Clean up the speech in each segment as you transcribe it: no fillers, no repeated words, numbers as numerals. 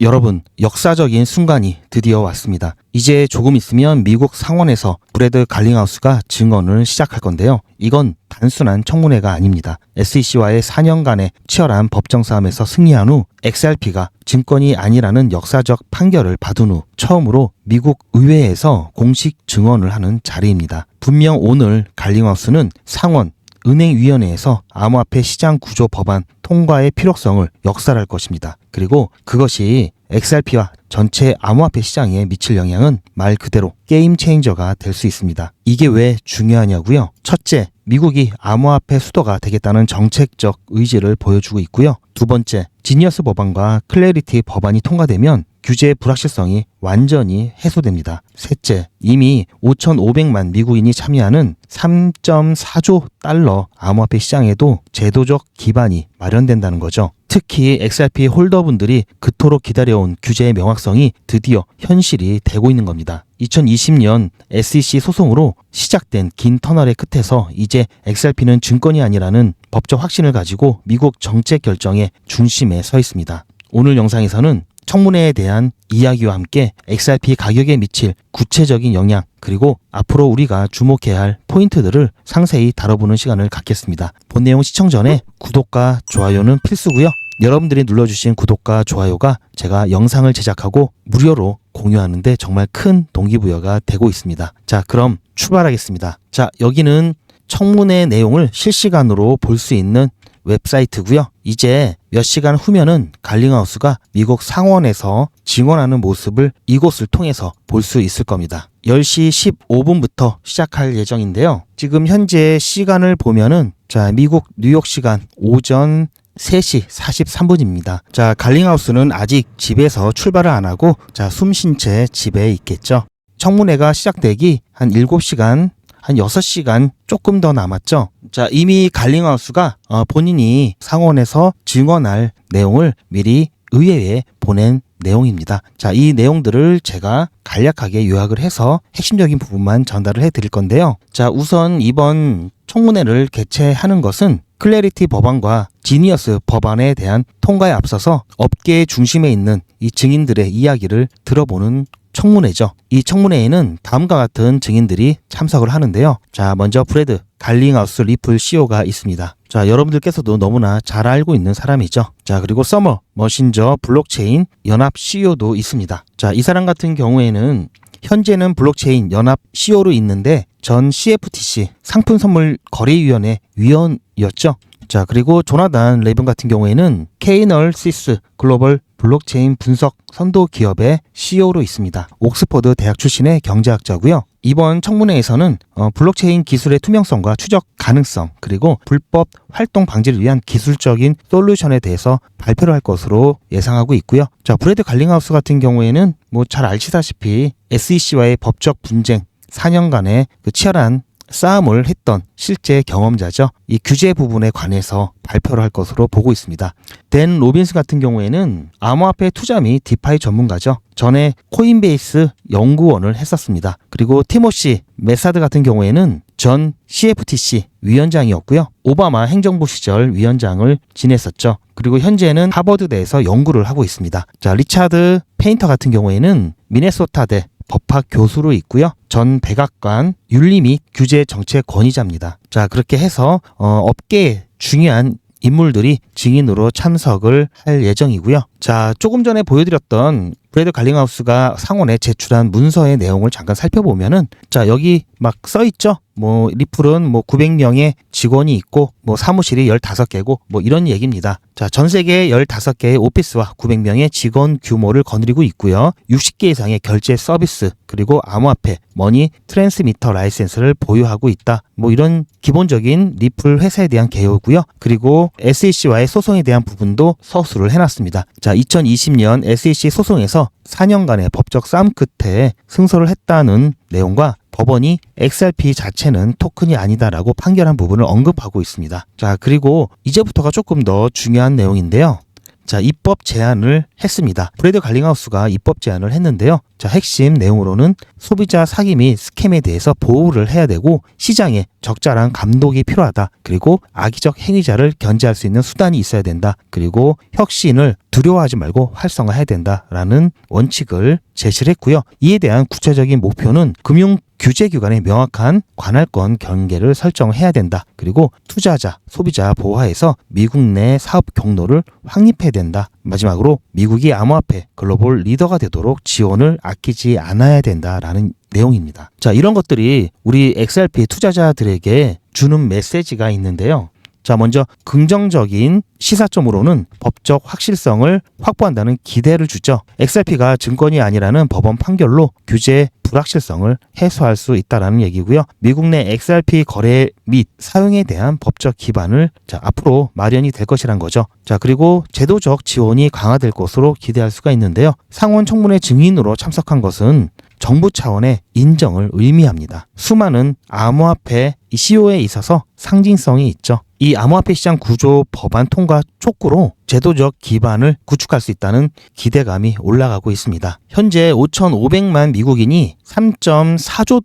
여러분, 역사적인 순간이 드디어 왔습니다. 이제 조금 있으면 미국 상원에서 브래드 갈링하우스가 증언을 시작할 건데요. 이건 단순한 청문회가 아닙니다. SEC와의 4년간의 치열한 법정 싸움에서 승리한 후 XRP가 증권이 아니라는 역사적 판결을 받은 후 처음으로 미국 의회에서 공식 증언을 하는 자리입니다. 분명 오늘 갈링하우스는 상원 은행위원회에서 암호화폐 시장 구조 법안 통과의 필요성을 역설할 것입니다. 그리고 그것이 XRP와 전체 암호화폐 시장에 미칠 영향은 말 그대로 게임 체인저가 될 수 있습니다. 이게 왜 중요하냐고요? 첫째, 미국이 암호화폐 수도가 되겠다는 정책적 의지를 보여주고 있고요. 두 번째, 지니어스 법안과 클래리티 법안이 통과되면 규제의 불확실성이 완전히 해소됩니다. 셋째, 이미 5,500만 미국인이 참여하는 3.4조 달러 암호화폐 시장에도 제도적 기반이 마련된다는 거죠. 특히 XRP 홀더분들이 그토록 기다려온 규제의 명확성이 드디어 현실이 되고 있는 겁니다. 2020년 SEC 소송으로 시작된 긴 터널의 끝에서 이제 XRP는 증권이 아니라는 법적 확신을 가지고 미국 정책 결정의 중심에 서 있습니다. 오늘 영상에서는 청문회에 대한 이야기와 함께 XRP 가격에 미칠 구체적인 영향, 그리고 앞으로 우리가 주목해야 할 포인트들을 상세히 다뤄보는 시간을 갖겠습니다. 본 내용 시청 전에 구독과 좋아요는 필수고요. 여러분들이 눌러주신 구독과 좋아요가 제가 영상을 제작하고 무료로 공유하는데 정말 큰 동기부여가 되고 있습니다. 자, 그럼 출발하겠습니다. 자, 여기는 청문회 내용을 실시간으로 볼 수 있는 웹사이트고요. 이제 몇 시간 후면은 갈링하우스가 미국 상원에서 증언하는 모습을 이곳을 통해서 볼 수 있을 겁니다. 10시 15분부터 시작할 예정인데요. 지금 현재 시간을 보면은 자, 미국 뉴욕 시간 오전 3시 43분입니다. 자, 갈링하우스는 아직 집에서 출발을 안 하고 자, 숨쉰 채 집에 있겠죠. 청문회가 시작되기 한 7시간 한 6시간 조금 더 남았죠. 자, 이미 갈링하우스가 본인이 상원에서 증언할 내용을 미리 의회에 보낸 내용입니다. 자, 이 내용들을 제가 간략하게 요약을 해서 핵심적인 부분만 전달을 해드릴 건데요. 자, 우선 이번 청문회를 개최하는 것은 클래리티 법안과 지니어스 법안에 대한 통과에 앞서서 업계의 중심에 있는 이 증인들의 이야기를 들어보는 청문회죠. 이 청문회에는 다음과 같은 증인들이 참석을 하는데요. 자, 먼저 브래드 갈링하우스 리플 CEO가 있습니다. 자, 여러분들께서도 너무나 잘 알고 있는 사람이죠. 자, 그리고 서머 머신저 블록체인 연합 CEO도 있습니다. 자, 이 사람 같은 경우에는 현재는 블록체인 연합 CEO로 있는데 전 CFTC 상품선물거래위원회 위원이었죠. 자, 그리고 조나단 레이븐 같은 경우에는 케이널시스 글로벌 블록체인 분석 선도 기업의 CEO로 있습니다. 옥스퍼드 대학 출신의 경제학자고요. 이번 청문회에서는 블록체인 기술의 투명성과 추적 가능성, 그리고 불법 활동 방지를 위한 기술적인 솔루션에 대해서 발표를 할 것으로 예상하고 있고요. 자, 브래드 갈링하우스 같은 경우에는 뭐 잘 아시다시피 SEC와의 법적 분쟁 4년간의 그 치열한 싸움을 했던 실제 경험자죠. 이 규제 부분에 관해서 발표를 할 것으로 보고 있습니다. 댄 로빈스 같은 경우에는 암호화폐 투자 및 디파이 전문가죠. 전에 코인베이스 연구원을 했었습니다. 그리고 티모시 메사드 같은 경우에는 전 CFTC 위원장이었고요. 오바마 행정부 시절 위원장을 지냈었죠. 그리고 현재는 하버드대에서 연구를 하고 있습니다. 자, 리차드 페인터 같은 경우에는 미네소타대 법학 교수로 있고요. 전 백악관 윤리 및 규제 정책 권위자입니다. 자, 그렇게 해서 업계의 중요한 인물들이 증인으로 참석을 할 예정이고요. 자, 조금 전에 보여드렸던 브래드 갈링하우스가 상원에 제출한 문서의 내용을 잠깐 살펴보면은 자, 여기 막 써있죠. 뭐 리플은 뭐 900명의 직원이 있고 뭐 사무실이 15개고 뭐 이런 얘기입니다. 자, 전 세계 15개의 오피스와 900명의 직원 규모를 거느리고 있고요. 60개 이상의 결제 서비스, 그리고 암호화폐, 머니 트랜스미터 라이센스를 보유하고 있다. 뭐 이런 기본적인 리플 회사에 대한 개요고요. 그리고 SEC와의 소송에 대한 부분도 서술을 해놨습니다. 자, 2020년 SEC 소송에서 4년간의 법적 싸움 끝에 승소를 했다는 내용과 법원이 XRP 자체는 토큰이 아니다라고 판결한 부분을 언급하고 있습니다. 자, 그리고 이제부터가 조금 더 중요한 내용인데요. 자, 입법 제안을 했습니다. 브래드 갈링하우스가 입법 제안을 했는데요. 자, 핵심 내용으로는 소비자 사기 및 스캠에 대해서 보호를 해야 되고 시장에 적절한 감독이 필요하다. 그리고 악의적 행위자를 견제할 수 있는 수단이 있어야 된다. 그리고 혁신을 두려워하지 말고 활성화해야 된다라는 원칙을 제시를 했고요. 이에 대한 구체적인 목표는 금융 규제기관의 명확한 관할권 경계를 설정해야 된다. 그리고 투자자, 소비자 보호하에서 미국 내 사업 경로를 확립해야 된다. 마지막으로 미국이 암호화폐 글로벌 리더가 되도록 지원을 아끼지 않아야 된다라는 내용입니다. 자, 이런 것들이 우리 XRP 투자자들에게 주는 메시지가 있는데요. 자, 먼저 긍정적인 시사점으로는 법적 확실성을 확보한다는 기대를 주죠. XRP가 증권이 아니라는 법원 판결로 규제 불확실성을 해소할 수 있다라는 얘기고요. 미국 내 XRP 거래 및 사용에 대한 법적 기반을 앞으로 마련이 될 것이란 거죠. 자, 그리고 제도적 지원이 강화될 것으로 기대할 수가 있는데요. 상원 청문회 증인으로 참석한 것은 정부 차원의 인정을 의미합니다. 수많은 암호화폐 CEO에 있어서 상징성이 있죠. 이 암호화폐 시장 구조 법안 통과 촉구로 제도적 기반을 구축할 수 있다는 기대감이 올라가고 있습니다. 현재 5,500만 미국인이 3.4조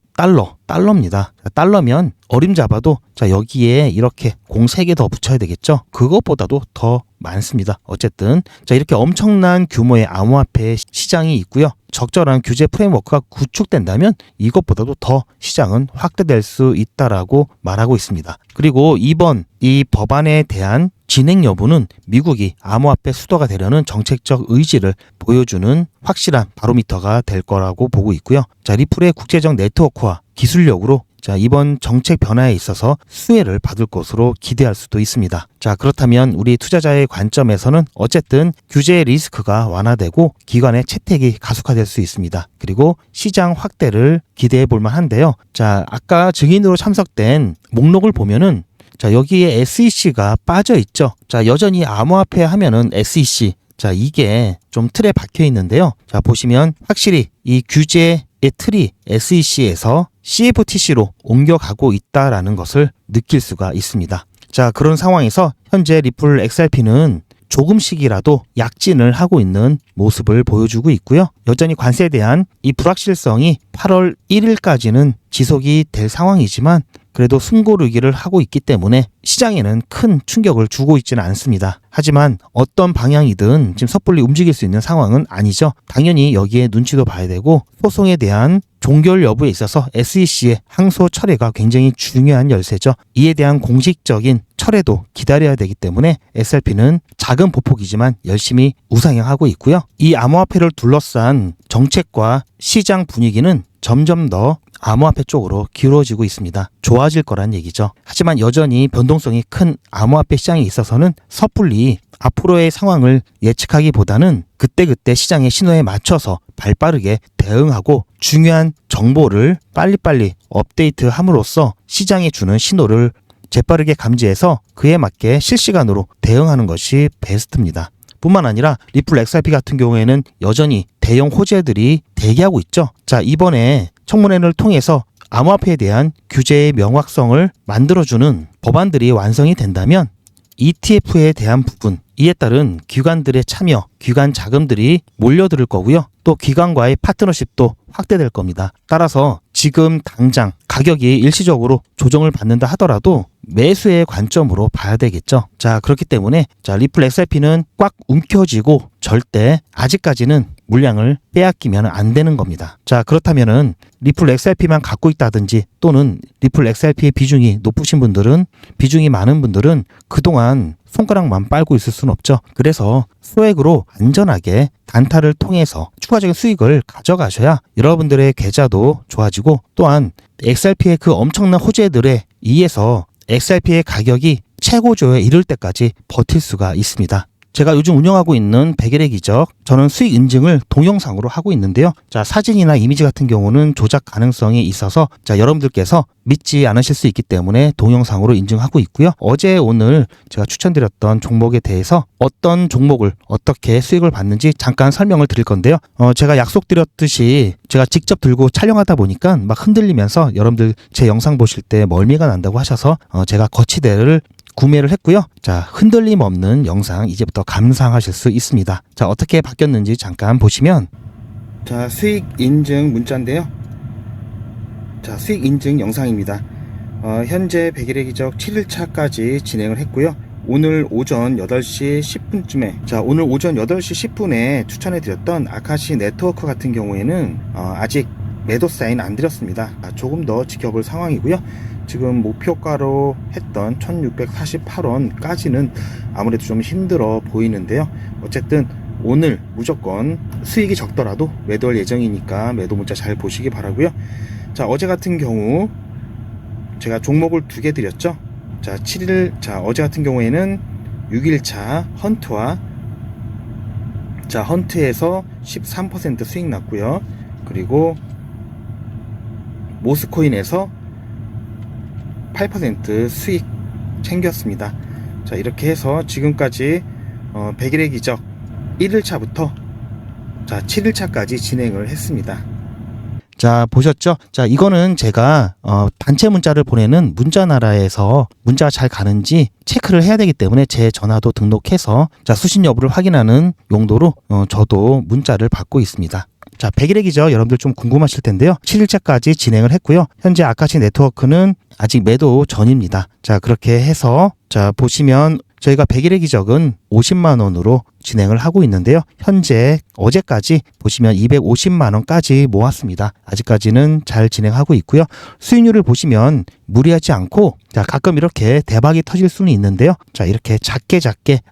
달러입니다. 달러면 어림잡아도 여기에 이렇게 공 3개 더 붙여야 되겠죠. 그것보다도 더 많습니다. 어쨌든 이렇게 엄청난 규모의 암호화폐 시장이 있고요. 적절한 규제 프레임워크가 구축된다면 이것보다도 더 시장은 확대될 수 있다라고 말하고 있습니다. 그리고 이번 이 법안에 대한 진행 여부는 미국이 암호화폐 수도가 되려는 정책적 의지를 보여주는 확실한 바로미터가 될 거라고 보고 있고요. 자, 리플의 국제적 네트워크와 기술력으로 이번 정책 변화에 있어서 수혜를 받을 것으로 기대할 수도 있습니다. 자, 그렇다면 우리 투자자의 관점에서는 어쨌든 규제 리스크가 완화되고 기관의 채택이 가속화될 수 있습니다. 그리고 시장 확대를 기대해 볼 만한데요. 자, 아까 증인으로 참석된 목록을 보면은 여기에 SEC가 빠져 있죠. 자, 여전히 암호화폐 하면은 SEC. 자, 이게 좀 틀에 박혀 있는데요. 자, 보시면 확실히 이 규제의 틀이 SEC에서 CFTC로 옮겨가고 있다라는 것을 느낄 수가 있습니다. 자, 그런 상황에서 현재 리플 XRP는 조금씩이라도 약진을 하고 있는 모습을 보여주고 있고요. 여전히 관세에 대한 이 불확실성이 8월 1일까지는 지속이 될 상황이지만 그래도 숨고르기를 하고 있기 때문에 시장에는 큰 충격을 주고 있지는 않습니다. 하지만 어떤 방향이든 지금 섣불리 움직일 수 있는 상황은 아니죠. 당연히 여기에 눈치도 봐야 되고 소송에 대한 종결 여부에 있어서 SEC의 항소 철회가 굉장히 중요한 열쇠죠. 이에 대한 공식적인 철회도 기다려야 되기 때문에 XRP는 작은 보폭이지만 열심히 우상향하고 있고요. 이 암호화폐를 둘러싼 정책과 시장 분위기는 점점 더 암호화폐 쪽으로 기울어지고 있습니다. 좋아질 거란 얘기죠. 하지만 여전히 변동성이 큰 암호화폐 시장에 있어서는 섣불리 앞으로의 상황을 예측하기보다는 그때그때 시장의 신호에 맞춰서 발빠르게 대응하고 중요한 정보를 빨리빨리 업데이트함으로써 시장에 주는 신호를 재빠르게 감지해서 그에 맞게 실시간으로 대응하는 것이 베스트입니다. 뿐만 아니라 리플 XRP 같은 경우에는 여전히 대형 호재들이 대기하고 있죠. 자, 이번에 청문회를 통해서 암호화폐에 대한 규제의 명확성을 만들어주는 법안들이 완성이 된다면 ETF에 대한 부분, 이에 따른 기관들의 참여, 기관 자금들이 몰려들 거고요. 또 기관과의 파트너십도 확대될 겁니다. 따라서 지금 당장 가격이 일시적으로 조정을 받는다 하더라도 매수의 관점으로 봐야 되겠죠. 자, 그렇기 때문에 리플 XRP는 꽉 움켜쥐고 절대 아직까지는 물량을 빼앗기면 안 되는 겁니다. 자, 그렇다면은 리플 XRP만 갖고 있다든지 또는 리플 XRP의 비중이 높으신 분들은, 비중이 많은 분들은 그동안 손가락만 빨고 있을 수는 없죠. 그래서 소액으로 안전하게 단타를 통해서 추가적인 수익을 가져가셔야 여러분들의 계좌도 좋아지고 또한 XRP의 그 엄청난 호재들에 의해서 XRP의 가격이 최고조에 이를 때까지 버틸 수가 있습니다. 제가 요즘 운영하고 있는 100일의 기적, 저는 수익 인증을 동영상으로 하고 있는데요. 자, 사진이나 이미지 같은 경우는 조작 가능성이 있어서 여러분들께서 믿지 않으실 수 있기 때문에 동영상으로 인증하고 있고요. 어제 오늘 제가 추천드렸던 종목에 대해서 어떤 종목을 어떻게 수익을 받는지 잠깐 설명을 드릴 건데요. 제가 약속드렸듯이 제가 직접 들고 촬영하다 보니까 막 흔들리면서 여러분들 제 영상 보실 때 멀미가 난다고 하셔서 제가 거치대를 구매를 했고요. 자, 흔들림 없는 영상 이제부터 감상하실 수 있습니다. 자, 어떻게 바뀌었는지 잠깐 보시면, 자, 수익 인증 문자인데요. 자, 수익 인증 영상입니다. 현재 100일의 기적 7일차까지 진행을 했고요. 오늘 오전 8시 10분쯤에, 자, 오늘 오전 8시 10분에 추천해드렸던 아카시 네트워크 같은 경우에는 아직 매도 사인 안 드렸습니다. 조금 더 지켜볼 상황이고요. 지금 목표가로 했던 1648원까지는 아무래도 좀 힘들어 보이는데요. 어쨌든 오늘 무조건 수익이 적더라도 매도할 예정이니까 매도 문자 잘 보시기 바라고요. 자, 어제 같은 경우 제가 종목을 2개 드렸죠. 자, 7일, 자, 어제 같은 경우에는 6일차 헌트와, 자, 헌트에서 13% 수익 났고요. 그리고 모스코인에서 8% 수익 챙겼습니다. 자, 이렇게 해서 지금까지 100일의 기적 1일차부터 자, 7일차까지 진행을 했습니다. 자, 보셨죠? 자, 이거는 제가 단체 문자를 보내는 문자나라에서 문자가 잘 가는지 체크를 해야 되기 때문에 제 전화도 등록해서, 자, 수신 여부를 확인하는 용도로 저도 문자를 받고 있습니다. 자, 100일의 기적 여러분들 좀 궁금하실 텐데요. 7일차까지 진행을 했고요. 현재 아카시 네트워크는 아직 매도 전입니다. 자, 그렇게 해서, 자, 보시면 저희가 100일의 기적은 50만원으로 진행을 하고 있는데요. 현재 어제까지 보시면 250만원까지 모았습니다. 아직까지는 잘 진행하고 있고요. 수익률을 보시면 무리하지 않고, 자, 가끔 이렇게 대박이 터질 수는 있는데요. 자, 이렇게 작게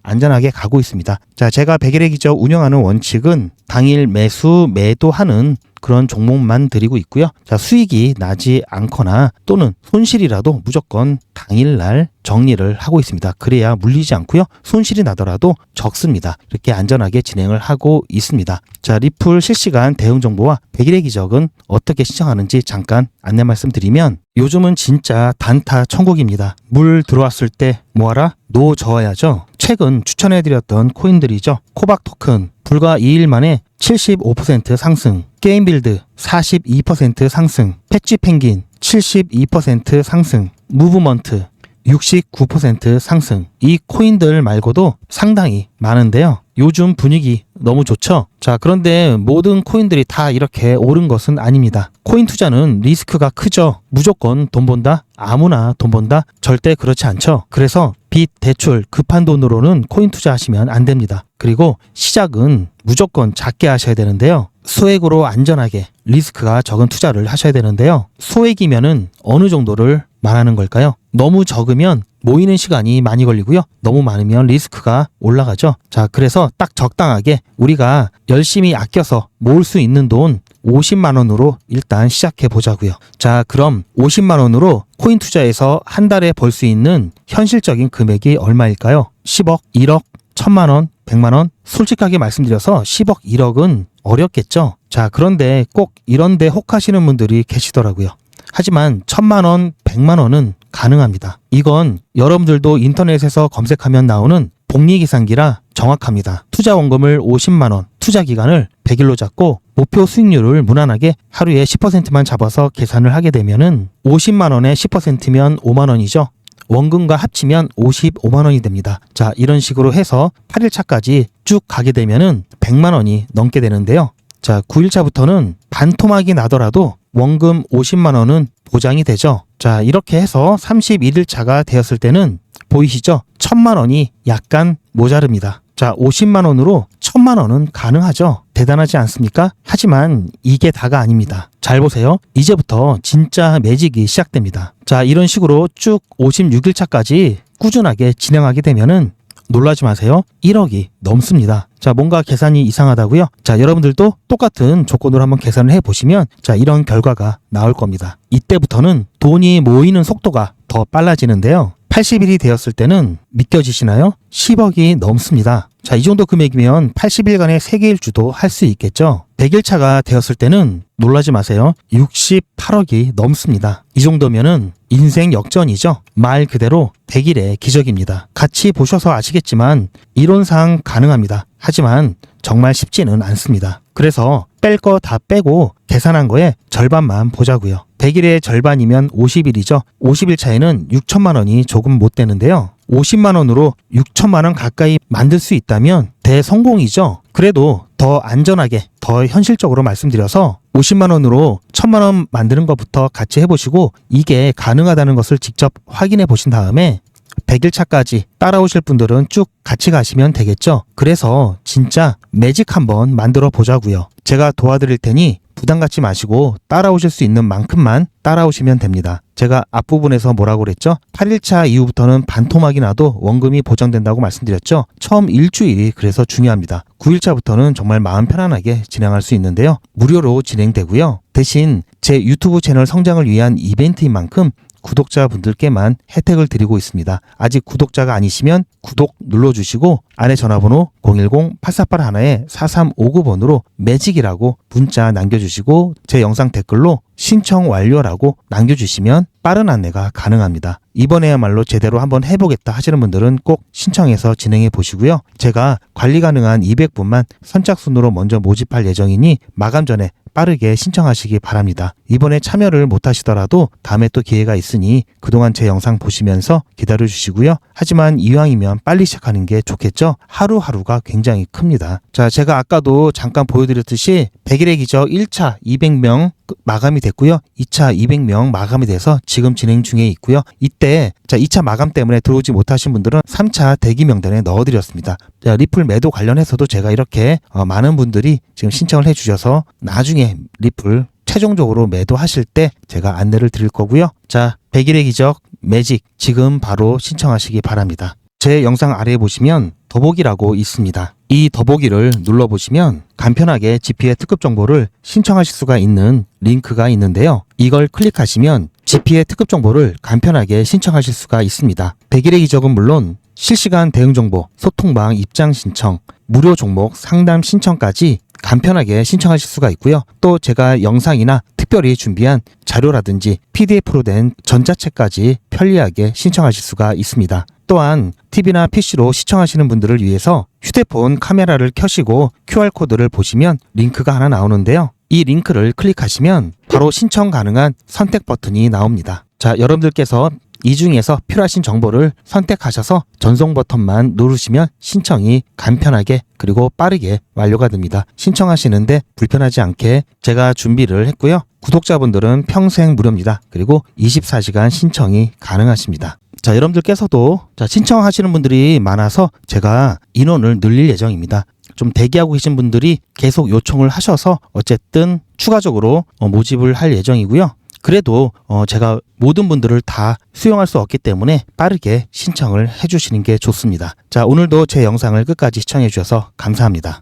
안전하게 가고 있습니다. 자, 제가 100일의 기적 운영하는 원칙은 당일 매수 매도하는 그런 종목만 드리고 있고요. 자, 수익이 나지 않거나 또는 손실이라도 무조건 당일날 정리를 하고 있습니다. 그래야 물리지 않고요. 손실이 나더라도 적습니다. 이렇게 안전하게 진행을 하고 있습니다. 자, 리플 실시간 대응 정보와 100일의 기적은 어떻게 신청하는지 잠깐 안내 말씀드리면, 요즘은 진짜 단타 천국입니다. 물 들어왔을 때 뭐하라? 노 저어야죠. 최근 추천해드렸던 코인들이죠. 코박 토큰 불과 2일 만에 75% 상승, 게임빌드 42% 상승, 패치 펭귄 72% 상승, 무브먼트 69% 상승. 이 코인들 말고도 상당히 많은데요. 요즘 분위기 너무 좋죠? 자, 그런데 모든 코인들이 다 이렇게 오른 것은 아닙니다. 코인 투자는 리스크가 크죠. 무조건 돈 번다? 아무나 돈 번다? 절대 그렇지 않죠. 그래서 빚, 대출, 급한 돈으로는 코인 투자하시면 안 됩니다. 그리고 시작은 무조건 작게 하셔야 되는데요. 소액으로 안전하게 리스크가 적은 투자를 하셔야 되는데요. 소액이면은 어느 정도를 말하는 걸까요? 너무 적으면 모이는 시간이 많이 걸리고요. 너무 많으면 리스크가 올라가죠. 자, 그래서 딱 적당하게 우리가 열심히 아껴서 모을 수 있는 돈 50만 원으로 일단 시작해 보자고요. 자, 그럼 50만 원으로 코인 투자에서 한 달에 벌 수 있는 현실적인 금액이 얼마일까요? 10억, 1억, 1000만 원, 100만 원? 솔직하게 말씀드려서 10억, 1억은 어렵겠죠. 자, 그런데 꼭 이런데 혹하시는 분들이 계시더라고요. 하지만 1000만 원, 100만 원은 가능합니다. 이건 여러분들도 인터넷에서 검색하면 나오는 복리계산기라 정확합니다. 투자 원금을 50만 원, 투자 기간을 100일로 잡고 목표 수익률을 무난하게 하루에 10%만 잡아서 계산을 하게 되면은 50만 원에 10%면 5만 원이죠. 원금과 합치면 55만 원이 됩니다. 자, 이런 식으로 해서 8일차까지 쭉 가게 되면은 100만 원이 넘게 되는데요. 자, 9일차부터는 반토막이 나더라도 원금 50만 원은 보장이 되죠. 자, 이렇게 해서 31일차가 되었을 때는 보이시죠? 1000만 원이 약간 모자릅니다. 자, 50만 원으로 1000만 원은 가능하죠. 대단하지 않습니까? 하지만 이게 다가 아닙니다. 잘 보세요. 이제부터 진짜 매직이 시작됩니다. 자, 이런 식으로 쭉 56일차까지 꾸준하게 진행하게 되면은 놀라지 마세요. 1억이 넘습니다. 자, 뭔가 계산이 이상하다고요? 자, 여러분들도 똑같은 조건으로 한번 계산을 해보시면, 자, 이런 결과가 나올 겁니다. 이때부터는 돈이 모이는 속도가 더 빨라지는데요. 80일이 되었을 때는 믿겨지시나요? 10억이 넘습니다. 자, 이 정도 금액이면 80일간의 세계일주도 할 수 있겠죠. 100일차가 되었을 때는 놀라지 마세요. 68억이 넘습니다. 이 정도면은 인생 역전이죠. 말 그대로 100일의 기적입니다. 같이 보셔서 아시겠지만 이론상 가능합니다. 하지만 정말 쉽지는 않습니다. 그래서 뺄 거 다 빼고 계산한 거에 절반만 보자고요. 100일의 절반이면 50일이죠. 50일 차에는 6천만 원이 조금 못 되는데요. 50만 원으로 6천만 원 가까이 만들 수 있다면 대성공이죠. 그래도 더 안전하게, 더 현실적으로 말씀드려서 50만 원으로 1000만 원 만드는 것부터 같이 해보시고 이게 가능하다는 것을 직접 확인해 보신 다음에 100일차까지 따라오실 분들은 쭉 같이 가시면 되겠죠. 그래서 진짜 매직 한번 만들어 보자고요. 제가 도와드릴 테니 부담 갖지 마시고 따라오실 수 있는 만큼만 따라오시면 됩니다. 제가 앞부분에서 뭐라고 그랬죠? 8일차 이후부터는 반토막이 나도 원금이 보장된다고 말씀드렸죠. 처음 일주일이 그래서 중요합니다. 9일차부터는 정말 마음 편안하게 진행할 수 있는데요. 무료로 진행되고요. 대신 제 유튜브 채널 성장을 위한 이벤트인 만큼 구독자분들께만 혜택을 드리고 있습니다. 아직 구독자가 아니시면 구독 눌러주시고 안에 전화번호 010-8481-4359번으로 매직이라고 문자 남겨주시고 제 영상 댓글로 신청 완료라고 남겨주시면 빠른 안내가 가능합니다. 이번에야말로 제대로 한번 해보겠다 하시는 분들은 꼭 신청해서 진행해 보시고요. 제가 관리 가능한 200분만 선착순으로 먼저 모집할 예정이니 마감 전에 빠르게 신청하시기 바랍니다. 이번에 참여를 못하시더라도 다음에 또 기회가 있으니 그동안 제 영상 보시면서 기다려주시고요. 하지만 이왕이면 빨리 시작하는 게 좋겠죠? 하루하루가 굉장히 큽니다. 자, 제가 아까도 잠깐 보여드렸듯이 100일의 기적 1차 200명 마감이 됐고요. 2차 200명 마감이 돼서 지금 진행 중에 있고요. 이때 2차 마감 때문에 들어오지 못하신 분들은 3차 대기 명단에 넣어드렸습니다. 자, 리플 매도 관련해서도 제가 이렇게 많은 분들이 지금 신청을 해주셔서 나중에 리플 최종적으로 매도하실 때 제가 안내를 드릴 거고요. 자, 100일의 기적 매직 지금 바로 신청하시기 바랍니다. 제 영상 아래에 보시면 더보기라고 있습니다. 이 더보기를 눌러보시면 간편하게 GP의 특급 정보를 신청하실 수가 있는 링크가 있는데요. 이걸 클릭하시면 GP의 특급 정보를 간편하게 신청하실 수가 있습니다. 100일의 기적은 물론 실시간 대응 정보, 소통방 입장 신청, 무료 종목 상담 신청까지 간편하게 신청하실 수가 있고요. 또 제가 영상이나 특별히 준비한 자료라든지 PDF로 된 전자책까지 편리하게 신청하실 수가 있습니다. 또한 TV나 PC로 시청하시는 분들을 위해서 휴대폰 카메라를 켜시고 QR코드를 보시면 링크가 하나 나오는데요. 이 링크를 클릭하시면 바로 신청 가능한 선택 버튼이 나옵니다. 자, 여러분들께서 이 중에서 필요하신 정보를 선택하셔서 전송 버튼만 누르시면 신청이 간편하게 그리고 빠르게 완료가 됩니다. 신청하시는데 불편하지 않게 제가 준비를 했고요. 구독자분들은 평생 무료입니다. 그리고 24시간 신청이 가능하십니다. 자, 여러분들께서도 신청하시는 분들이 많아서 제가 인원을 늘릴 예정입니다. 좀 대기하고 계신 분들이 계속 요청을 하셔서 어쨌든 추가적으로 모집을 할 예정이고요. 그래도 제가 모든 분들을 다 수용할 수 없기 때문에 빠르게 신청을 해주시는 게 좋습니다. 자, 오늘도 제 영상을 끝까지 시청해 주셔서 감사합니다.